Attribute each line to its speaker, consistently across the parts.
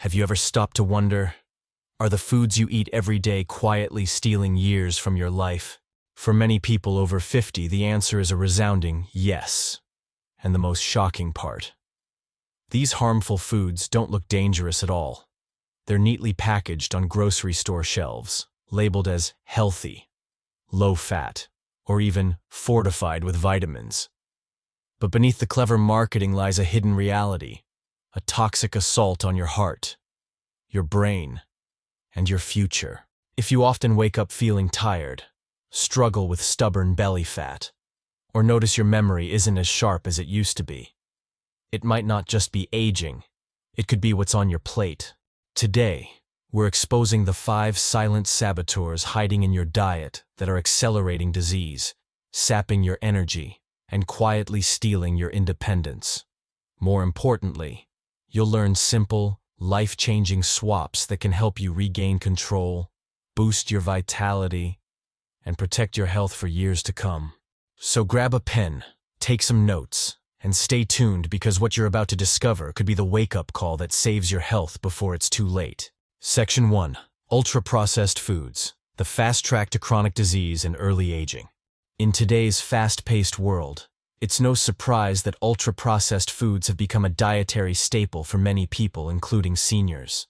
Speaker 1: Have you ever stopped to wonder, are the foods you eat every day quietly stealing years from your life? For many people over 50, the answer is a resounding yes. And the most shocking part: these harmful foods don't look dangerous at all. They're neatly packaged on grocery store shelves, labeled as healthy, low-fat, or even fortified with vitamins. But beneath the clever marketing lies a hidden reality, a toxic assault on your heart, your brain, and your future. If you often wake up feeling tired, struggle with stubborn belly fat, or notice your memory isn't as sharp as it used to be, it might not just be aging, it could be what's on your plate. Today, we're exposing the 5 silent saboteurs hiding in your diet that are accelerating disease, sapping your energy, and quietly stealing your independence. More importantly, you'll learn simple, life-changing swaps that can help you regain control, boost your vitality, and protect your health for years to come. So grab a pen, take some notes, and stay tuned, because what you're about to discover could be the wake-up call that saves your health before it's too late. Section 1. Ultra-processed foods, the fast track to chronic disease and early aging. In today's fast-paced world, it's no surprise that ultra-processed foods have become a dietary staple for many people, including seniors.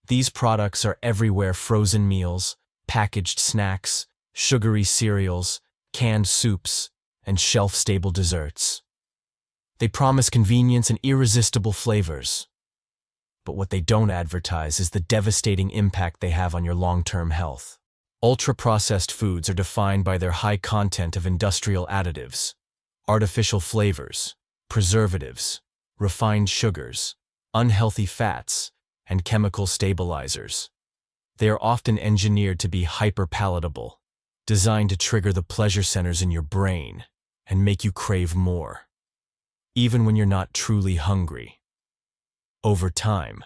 Speaker 1: These products are everywhere: frozen meals, packaged snacks, sugary cereals, canned soups, and shelf-stable desserts. They promise convenience and irresistible flavors. But what they don't advertise is the devastating impact they have on your long-term health. Ultra-processed foods are defined by their high content of industrial additives, artificial flavors, preservatives, refined sugars, unhealthy fats, and chemical stabilizers. They are often engineered to be hyper-palatable, designed to trigger the pleasure centers in your brain and make you crave more, even when you're not truly hungry. Over time,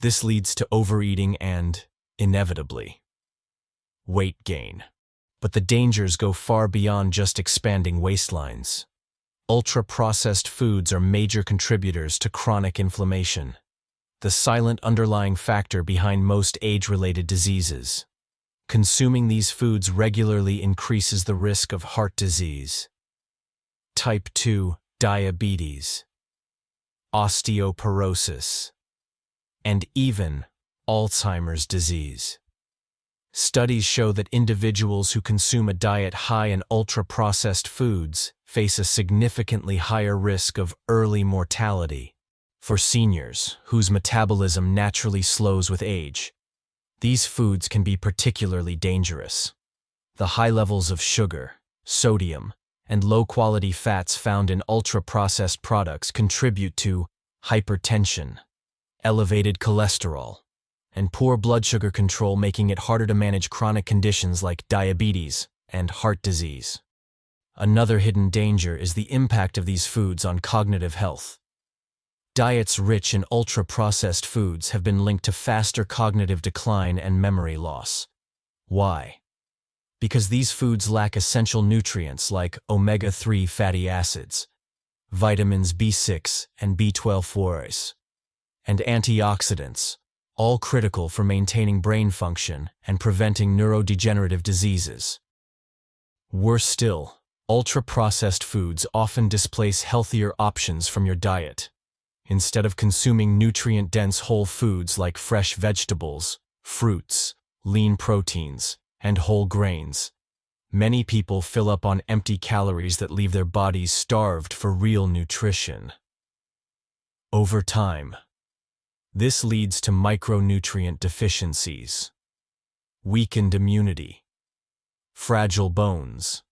Speaker 1: this leads to overeating and, inevitably, weight gain. But the dangers go far beyond just expanding waistlines. Ultra-processed foods are major contributors to chronic inflammation, the silent underlying factor behind most age-related diseases. Consuming these foods regularly increases the risk of heart disease, type 2 diabetes, osteoporosis, and even Alzheimer's disease. Studies show that individuals who consume a diet high in ultra-processed foods face a significantly higher risk of early mortality. For seniors, whose metabolism naturally slows with age, these foods can be particularly dangerous. The high levels of sugar, sodium, and low-quality fats found in ultra-processed products contribute to hypertension, elevated cholesterol, and poor blood sugar control, making it harder to manage chronic conditions like diabetes and heart disease. Another hidden danger is the impact of these foods on cognitive health. Diets rich in ultra-processed foods have been linked to faster cognitive decline and memory loss. Why? Because these foods lack essential nutrients like omega-3 fatty acids, vitamins B6 and B12 and antioxidants, all critical for maintaining brain function and preventing neurodegenerative diseases. Worse still, ultra-processed foods often displace healthier options from your diet. Instead of consuming nutrient-dense whole foods like fresh vegetables, fruits, lean proteins, and whole grains, many people fill up on empty calories that leave their bodies starved for real nutrition. Over time, this leads to micronutrient deficiencies, weakened immunity, fragile bones,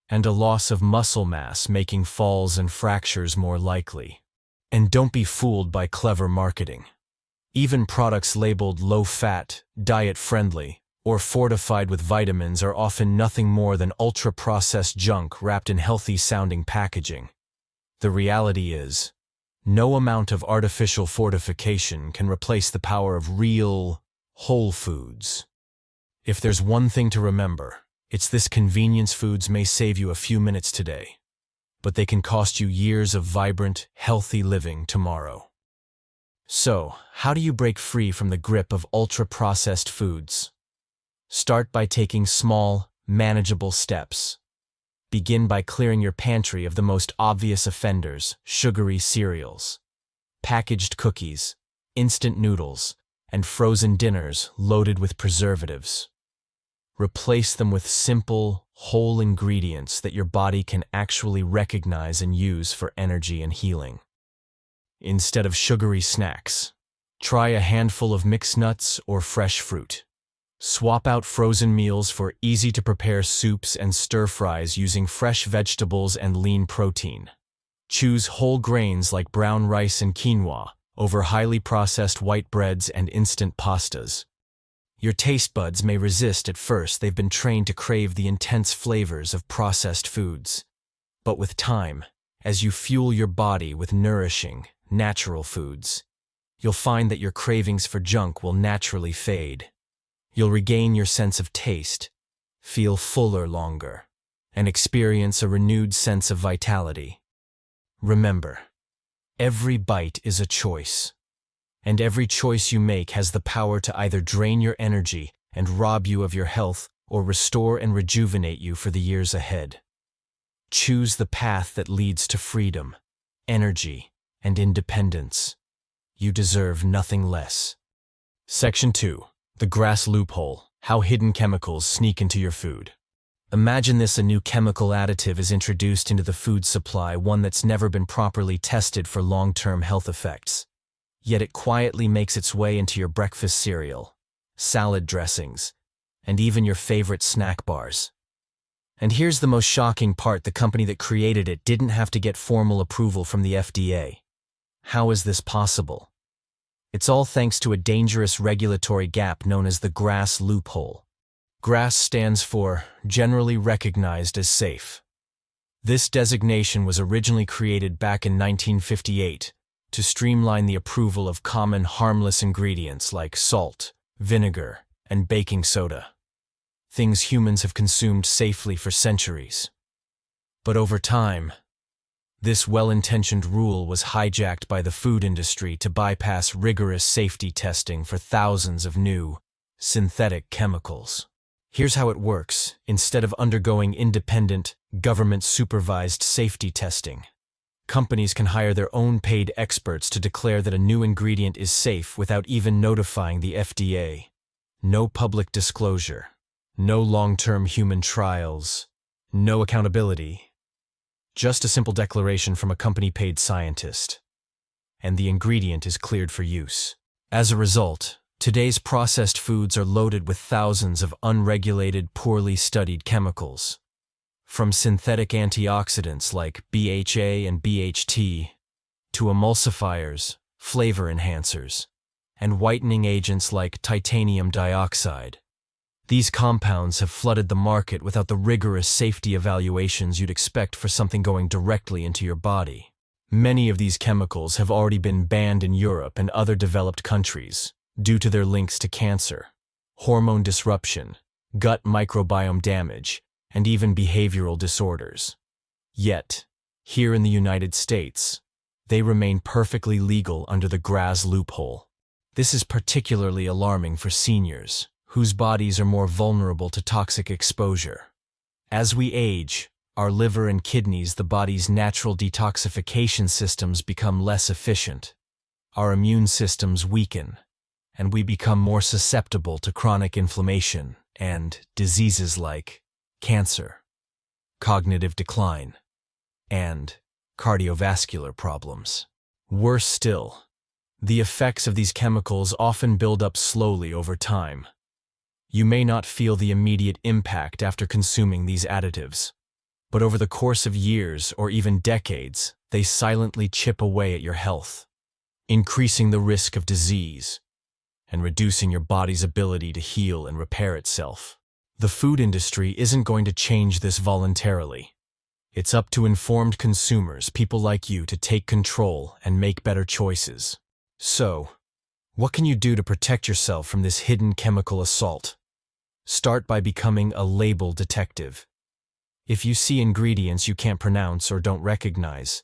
Speaker 1: and a loss of muscle mass, making falls and fractures more likely. And don't be fooled by clever marketing. Even products labeled low-fat, diet-friendly, or fortified with vitamins are often nothing more than ultra-processed junk wrapped in healthy-sounding packaging. The reality is, no amount of artificial fortification can replace the power of real, whole foods. If there's one thing to remember, it's this: convenience foods may save you a few minutes today, but they can cost you years of vibrant, healthy living tomorrow. So, how do you break free from the grip of ultra-processed foods? Start by taking small, manageable steps. Begin by clearing your pantry of the most obvious offenders: sugary cereals, packaged cookies, instant noodles, and frozen dinners loaded with preservatives. Replace them with simple, whole ingredients that your body can actually recognize and use for energy and healing. Instead of sugary snacks, try a handful of mixed nuts or fresh fruit. Swap out frozen meals for easy-to-prepare soups and stir-fries using fresh vegetables and lean protein. Choose whole grains like brown rice and quinoa over highly processed white breads and instant pastas. Your taste buds may resist at first. They've been trained to crave the intense flavors of processed foods. But with time, as you fuel your body with nourishing, natural foods, you'll find that your cravings for junk will naturally fade. You'll regain your sense of taste, feel fuller longer, and experience a renewed sense of vitality. Remember, every bite is a choice, and every choice you make has the power to either drain your energy and rob you of your health or restore and rejuvenate you for the years ahead. Choose the path that leads to freedom, energy, and independence. You deserve nothing less. Section 2. The grass loophole: how hidden chemicals sneak into your food. Imagine this: a new chemical additive is introduced into the food supply, one that's never been properly tested for long-term health effects. Yet it quietly makes its way into your breakfast cereal, salad dressings, and even your favorite snack bars. And here's the most shocking part: the company that created it didn't have to get formal approval from the FDA. How is this possible? It's all thanks to a dangerous regulatory gap known as the GRAS loophole. GRAS stands for Generally Recognized as Safe. This designation was originally created back in 1958 to streamline the approval of common harmless ingredients like salt, vinegar, and baking soda, things humans have consumed safely for centuries. But over time, this well-intentioned rule was hijacked by the food industry to bypass rigorous safety testing for thousands of new, synthetic chemicals. Here's how it works. Instead of undergoing independent, government-supervised safety testing, companies can hire their own paid experts to declare that a new ingredient is safe without even notifying the FDA. No public disclosure, no long-term human trials, no accountability. Just a simple declaration from a company-paid scientist, and the ingredient is cleared for use. As a result, today's processed foods are loaded with thousands of unregulated, poorly studied chemicals. From synthetic antioxidants like BHA and BHT, to emulsifiers, flavor enhancers, and whitening agents like titanium dioxide. These compounds have flooded the market without the rigorous safety evaluations you'd expect for something going directly into your body. Many of these chemicals have already been banned in Europe and other developed countries due to their links to cancer, hormone disruption, gut microbiome damage, and even behavioral disorders. Yet, here in the United States, they remain perfectly legal under the GRAS loophole. This is particularly alarming for seniors, whose bodies are more vulnerable to toxic exposure. As we age, our liver and kidneys, the body's natural detoxification systems, become less efficient. Our immune systems weaken, and we become more susceptible to chronic inflammation and diseases like cancer, cognitive decline, and cardiovascular problems. Worse still, the effects of these chemicals often build up slowly over time. You may not feel the immediate impact after consuming these additives, but over the course of years or even decades, they silently chip away at your health, increasing the risk of disease and reducing your body's ability to heal and repair itself. The food industry isn't going to change this voluntarily. It's up to informed consumers, people like you, to take control and make better choices. So, what can you do to protect yourself from this hidden chemical assault? Start by becoming a label detective. If you see ingredients you can't pronounce or don't recognize,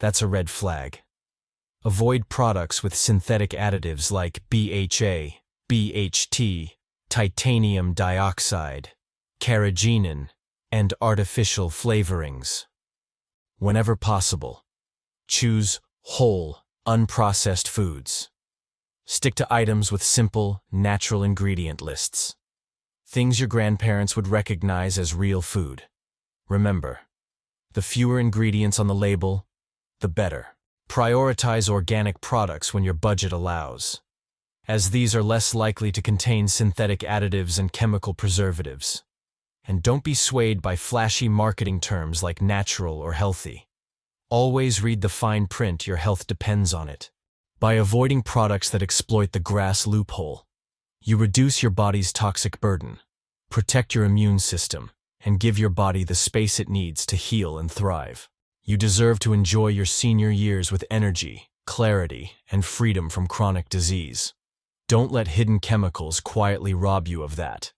Speaker 1: that's a red flag. Avoid products with synthetic additives like BHA, BHT, titanium dioxide, carrageenan, and artificial flavorings. Whenever possible, choose whole, unprocessed foods. Stick to items with simple, natural ingredient lists. Things your grandparents would recognize as real food. Remember, the fewer ingredients on the label, the better. Prioritize organic products when your budget allows, as these are less likely to contain synthetic additives and chemical preservatives. And don't be swayed by flashy marketing terms like natural or healthy. Always read the fine print. Your health depends on it. By avoiding products that exploit the GRAS loophole, you reduce your body's toxic burden, protect your immune system, and give your body the space it needs to heal and thrive. You deserve to enjoy your senior years with energy, clarity, and freedom from chronic disease. Don't let hidden chemicals quietly rob you of that.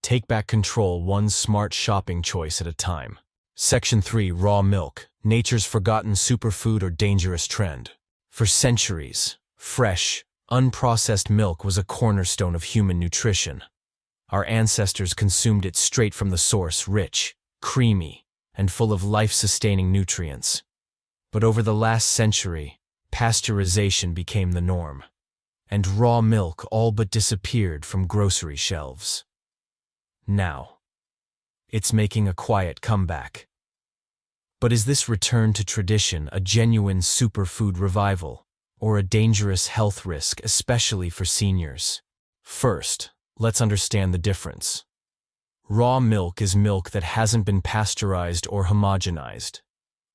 Speaker 1: Take back control one smart shopping choice at a time. Section 3. Raw milk, nature's forgotten superfood or dangerous trend. For centuries, fresh, unprocessed milk was a cornerstone of human nutrition. Our ancestors consumed it straight from the source, rich, creamy, and full of life-sustaining nutrients. But over the last century, pasteurization became the norm, and raw milk all but disappeared from grocery shelves. Now, it's making a quiet comeback. But is this return to tradition a genuine superfood revival, or a dangerous health risk, especially for seniors? First, let's understand the difference. Raw milk is milk that hasn't been pasteurized or homogenized.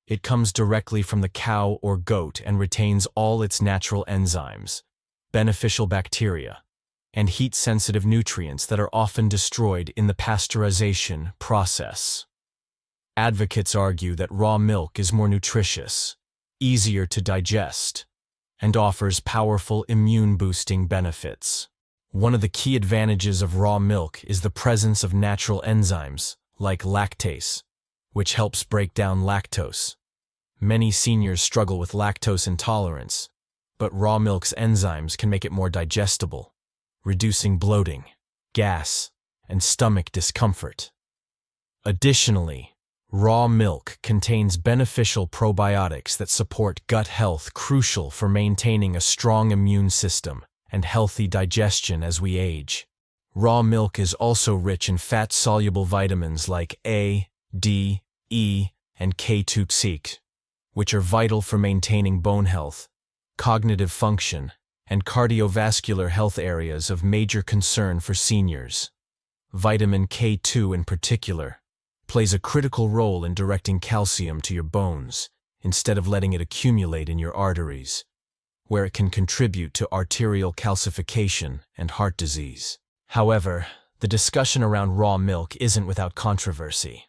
Speaker 1: It comes directly from the cow or goat and retains all its natural enzymes, beneficial bacteria, and heat-sensitive nutrients that are often destroyed in the pasteurization process. Advocates argue that raw milk is more nutritious, easier to digest, and offers powerful immune-boosting benefits. One of the key advantages of raw milk is the presence of natural enzymes, like lactase, which helps break down lactose. Many seniors struggle with lactose intolerance, but raw milk's enzymes can make it more digestible, reducing bloating, gas, and stomach discomfort. Additionally, raw milk contains beneficial probiotics that support gut health, crucial for maintaining a strong immune system and healthy digestion as we age. Raw milk is also rich in fat-soluble vitamins like A, D, E, and K2, which are vital for maintaining bone health, cognitive function, and cardiovascular health, areas of major concern for seniors. Vitamin K2 in particular plays a critical role in directing calcium to your bones instead of letting it accumulate in your arteries, where it can contribute to arterial calcification and heart disease. However, the discussion around raw milk isn't without controversy.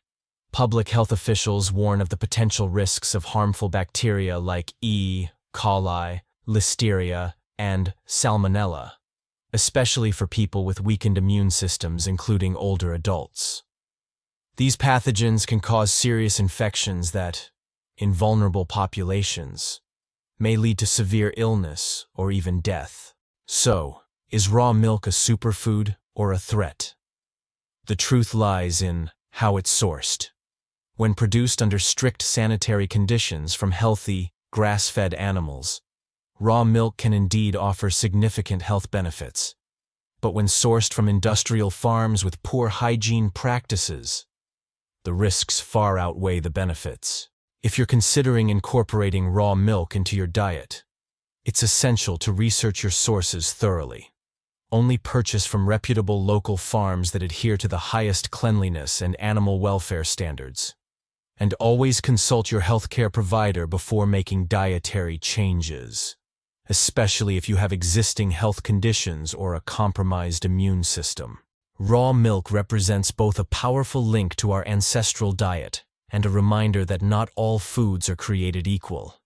Speaker 1: Public health officials warn of the potential risks of harmful bacteria like E. coli, Listeria, and Salmonella, especially for people with weakened immune systems, including older adults. These pathogens can cause serious infections that, in vulnerable populations, may lead to severe illness or even death. So, is raw milk a superfood or a threat? The truth lies in how it's sourced. When produced under strict sanitary conditions from healthy, grass-fed animals, raw milk can indeed offer significant health benefits. But when sourced from industrial farms with poor hygiene practices, the risks far outweigh the benefits. If you're considering incorporating raw milk into your diet, it's essential to research your sources thoroughly. Only purchase from reputable local farms that adhere to the highest cleanliness and animal welfare standards. And always consult your healthcare provider before making dietary changes, especially if you have existing health conditions or a compromised immune system. Raw milk represents both a powerful link to our ancestral diet and a reminder that not all foods are created equal.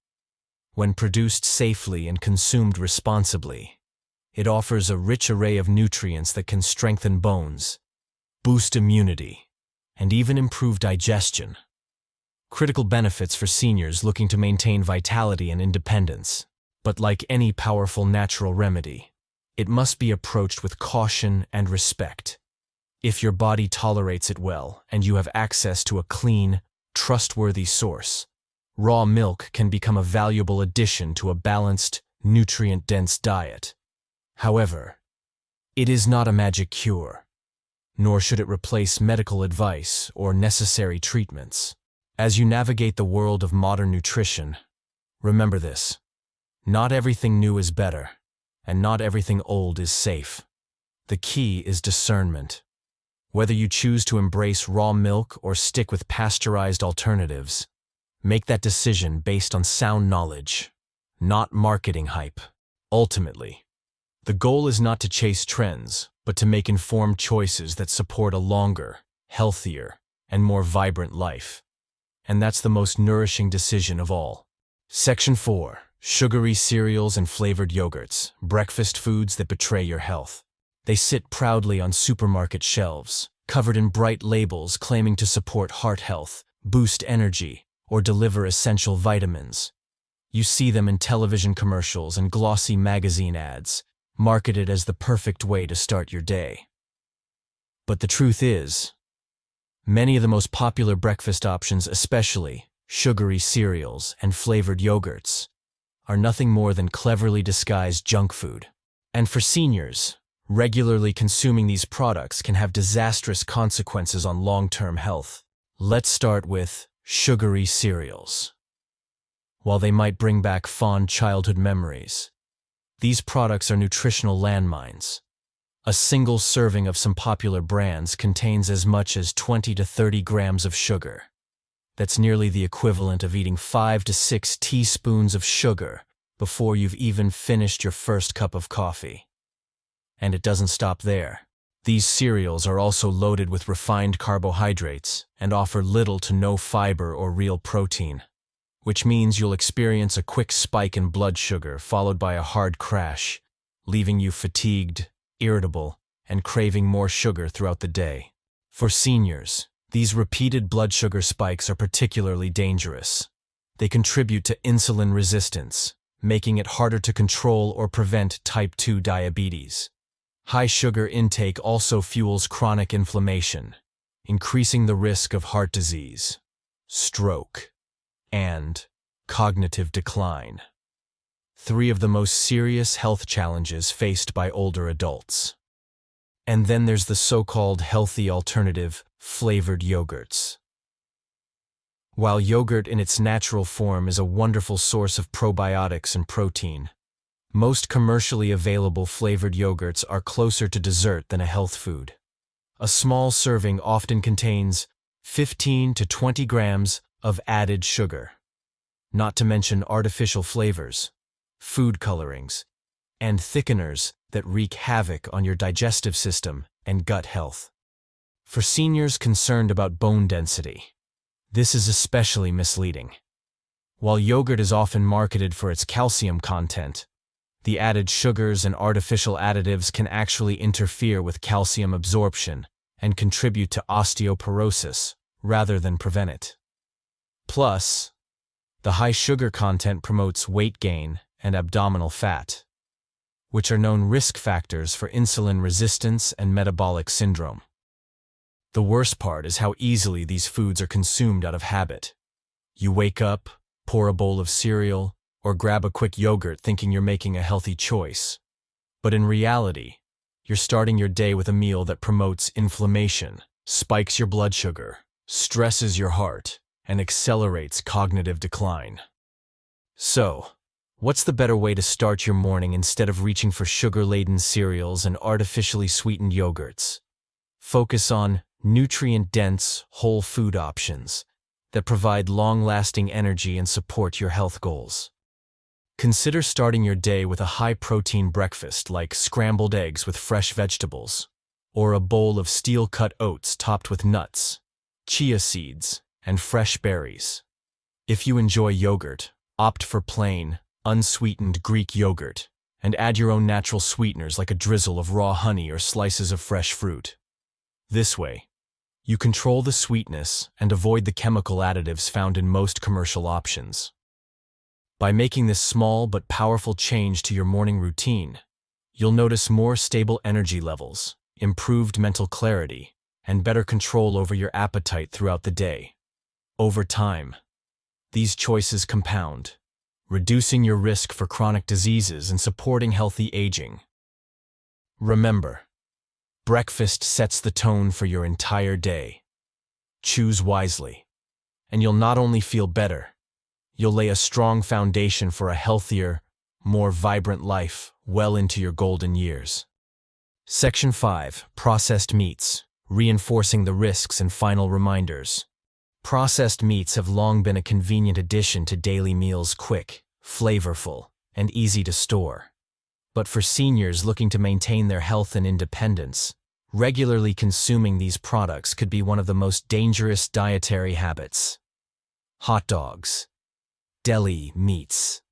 Speaker 1: When produced safely and consumed responsibly, it offers a rich array of nutrients that can strengthen bones, boost immunity, and even improve digestion. Critical benefits for seniors looking to maintain vitality and independence. But like any powerful natural remedy, it must be approached with caution and respect. If your body tolerates it well and you have access to a clean, trustworthy source, raw milk can become a valuable addition to a balanced, nutrient-dense diet. However, it is not a magic cure, nor should it replace medical advice or necessary treatments. As you navigate the world of modern nutrition, remember this: not everything new is better, and not everything old is safe. The key is discernment. Whether you choose to embrace raw milk or stick with pasteurized alternatives, make that decision based on sound knowledge, not marketing hype. Ultimately, the goal is not to chase trends, but to make informed choices that support a longer, healthier, and more vibrant life. And that's the most nourishing decision of all. Section 4. Sugary cereals and flavored yogurts, breakfast foods that betray your health. They sit proudly on supermarket shelves, covered in bright labels claiming to support heart health, boost energy, or deliver essential vitamins. You see them in television commercials and glossy magazine ads, marketed as the perfect way to start your day. But the truth is, many of the most popular breakfast options, especially sugary cereals and flavored yogurts, are nothing more than cleverly disguised junk food. And for seniors, regularly consuming these products can have disastrous consequences on long-term health. Let's start with sugary cereals. While they might bring back fond childhood memories, these products are nutritional landmines. A single serving of some popular brands contains as much as 20 to 30 grams of sugar. That's nearly the equivalent of eating 5 to 6 teaspoons of sugar before you've even finished your first cup of coffee. And it doesn't stop there. These cereals are also loaded with refined carbohydrates and offer little to no fiber or real protein, which means you'll experience a quick spike in blood sugar followed by a hard crash, leaving you fatigued, irritable, and craving more sugar throughout the day. For seniors, these repeated blood sugar spikes are particularly dangerous. They contribute to insulin resistance, making it harder to control or prevent type 2 diabetes. High sugar intake also fuels chronic inflammation, increasing the risk of heart disease, stroke, and cognitive decline. 3 of the most serious health challenges faced by older adults. And then there's the so-called healthy alternative, flavored yogurts. While yogurt in its natural form is a wonderful source of probiotics and protein, most commercially available flavored yogurts are closer to dessert than a health food. A small serving often contains 15 to 20 grams of added sugar, not to mention artificial flavors, food colorings, and thickeners that wreak havoc on your digestive system and gut health. For seniors concerned about bone density, this is especially misleading. While yogurt is often marketed for its calcium content, the added sugars and artificial additives can actually interfere with calcium absorption and contribute to osteoporosis rather than prevent it. Plus, the high sugar content promotes weight gain and abdominal fat, which are known risk factors for insulin resistance and metabolic syndrome. The worst part is how easily these foods are consumed out of habit. You wake up, pour a bowl of cereal, or grab a quick yogurt thinking you're making a healthy choice. But in reality, you're starting your day with a meal that promotes inflammation, spikes your blood sugar, stresses your heart, and accelerates cognitive decline. So, what's the better way to start your morning instead of reaching for sugar-laden cereals and artificially sweetened yogurts? Focus on nutrient-dense, whole food options that provide long-lasting energy and support your health goals. Consider starting your day with a high-protein breakfast like scrambled eggs with fresh vegetables, or a bowl of steel-cut oats topped with nuts, chia seeds, and fresh berries. If you enjoy yogurt, opt for plain, unsweetened Greek yogurt, and add your own natural sweeteners like a drizzle of raw honey or slices of fresh fruit. This way, you control the sweetness and avoid the chemical additives found in most commercial options. By making this small but powerful change to your morning routine, you'll notice more stable energy levels, improved mental clarity, and better control over your appetite throughout the day. Over time, these choices compound, reducing your risk for chronic diseases and supporting healthy aging. Remember, breakfast sets the tone for your entire day. Choose wisely, and you'll not only feel better, you'll lay a strong foundation for a healthier, more vibrant life well into your golden years. Section 5. Processed meats, reinforcing the risks and final reminders. Processed meats have long been a convenient addition to daily meals, quick, flavorful, and easy to store. But for seniors looking to maintain their health and independence, regularly consuming these products could be one of the most dangerous dietary habits. Hot dogs, deli meats,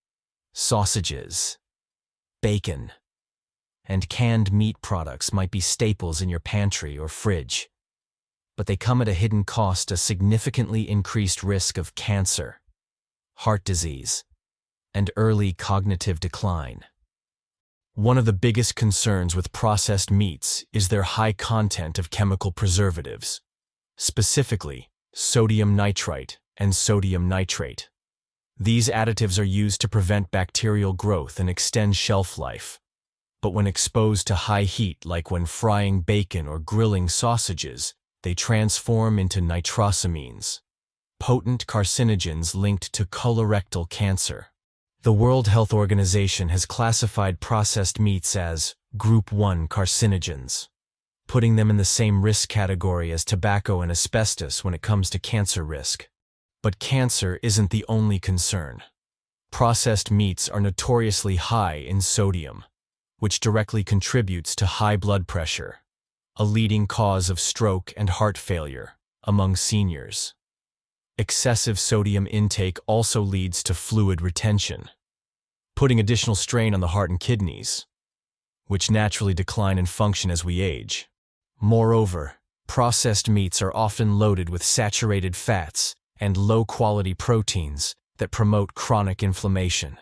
Speaker 1: sausages, bacon, and canned meat products might be staples in your pantry or fridge, but they come at a hidden cost, a significantly increased risk of cancer, heart disease, and early cognitive decline. One of the biggest concerns with processed meats is their high content of chemical preservatives, specifically sodium nitrite and sodium nitrate. These additives are used to prevent bacterial growth and extend shelf life. But when exposed to high heat, like when frying bacon or grilling sausages, they transform into nitrosamines, potent carcinogens linked to colorectal cancer. The World Health Organization has classified processed meats as Group 1 carcinogens, putting them in the same risk category as tobacco and asbestos when it comes to cancer risk. But cancer isn't the only concern. Processed meats are notoriously high in sodium, which directly contributes to high blood pressure, a leading cause of stroke and heart failure among seniors. Excessive sodium intake also leads to fluid retention, putting additional strain on the heart and kidneys, which naturally decline in function as we age. Moreover, processed meats are often loaded with saturated fats and low-quality proteins that promote chronic inflammation.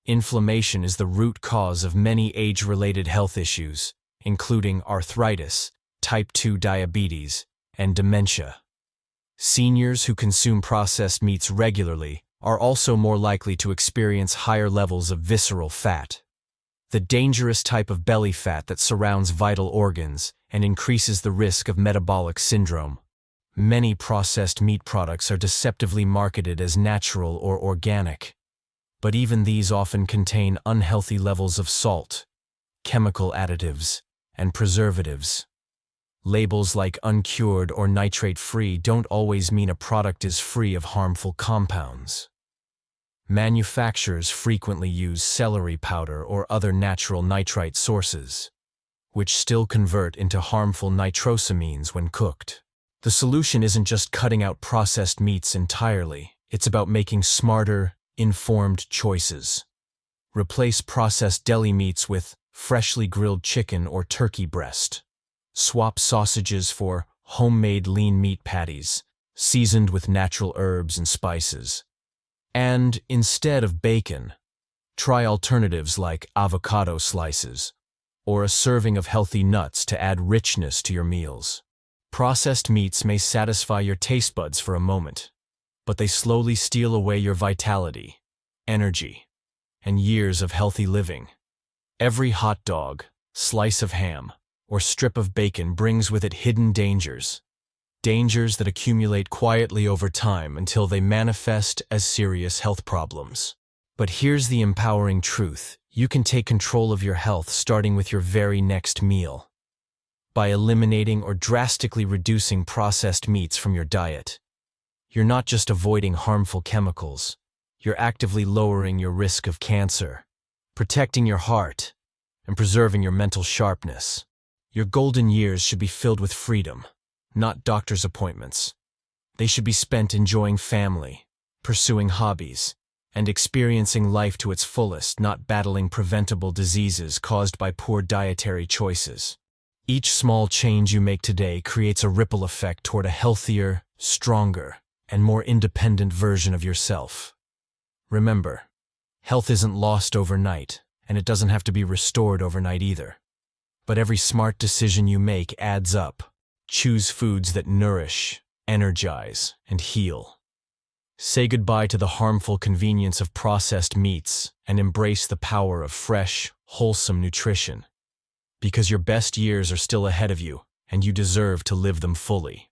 Speaker 1: Inflammation is the root cause of many age-related health issues, including arthritis, type 2 diabetes, and dementia. Seniors who consume processed meats regularly are also more likely to experience higher levels of visceral fat, the dangerous type of belly fat that surrounds vital organs and increases the risk of metabolic syndrome. Many processed meat products are deceptively marketed as natural or organic, but even these often contain unhealthy levels of salt, chemical additives, and preservatives. Labels like uncured or nitrate-free don't always mean a product is free of harmful compounds. Manufacturers frequently use celery powder or other natural nitrite sources, which still convert into harmful nitrosamines when cooked. The solution isn't just cutting out processed meats entirely, it's about making smarter, informed choices. Replace processed deli meats with freshly grilled chicken or turkey breast. Swap sausages for homemade lean meat patties, seasoned with natural herbs and spices. And instead of bacon, try alternatives like avocado slices or a serving of healthy nuts to add richness to your meals. Processed meats may satisfy your taste buds for a moment, but they slowly steal away your vitality, energy, and years of healthy living. Every hot dog, slice of ham, or strip of bacon brings with it hidden dangers that accumulate quietly over time until they manifest as serious health problems. But here's the empowering truth: you can take control of your health starting with your very next meal. By eliminating or drastically reducing processed meats from your diet, you're not just avoiding harmful chemicals, you're actively lowering your risk of cancer, protecting your heart, and preserving your mental sharpness. Your golden years should be filled with freedom, not doctor's appointments. They should be spent enjoying family, pursuing hobbies, and experiencing life to its fullest, not battling preventable diseases caused by poor dietary choices. Each small change you make today creates a ripple effect toward a healthier, stronger, and more independent version of yourself. Remember, Health isn't lost overnight, and it doesn't have to be restored overnight either. But every smart decision you make adds up. Choose foods that nourish, energize, and heal. Say goodbye to the harmful convenience of processed meats and embrace the power of fresh, wholesome nutrition. Because your best years are still ahead of you, and you deserve to live them fully.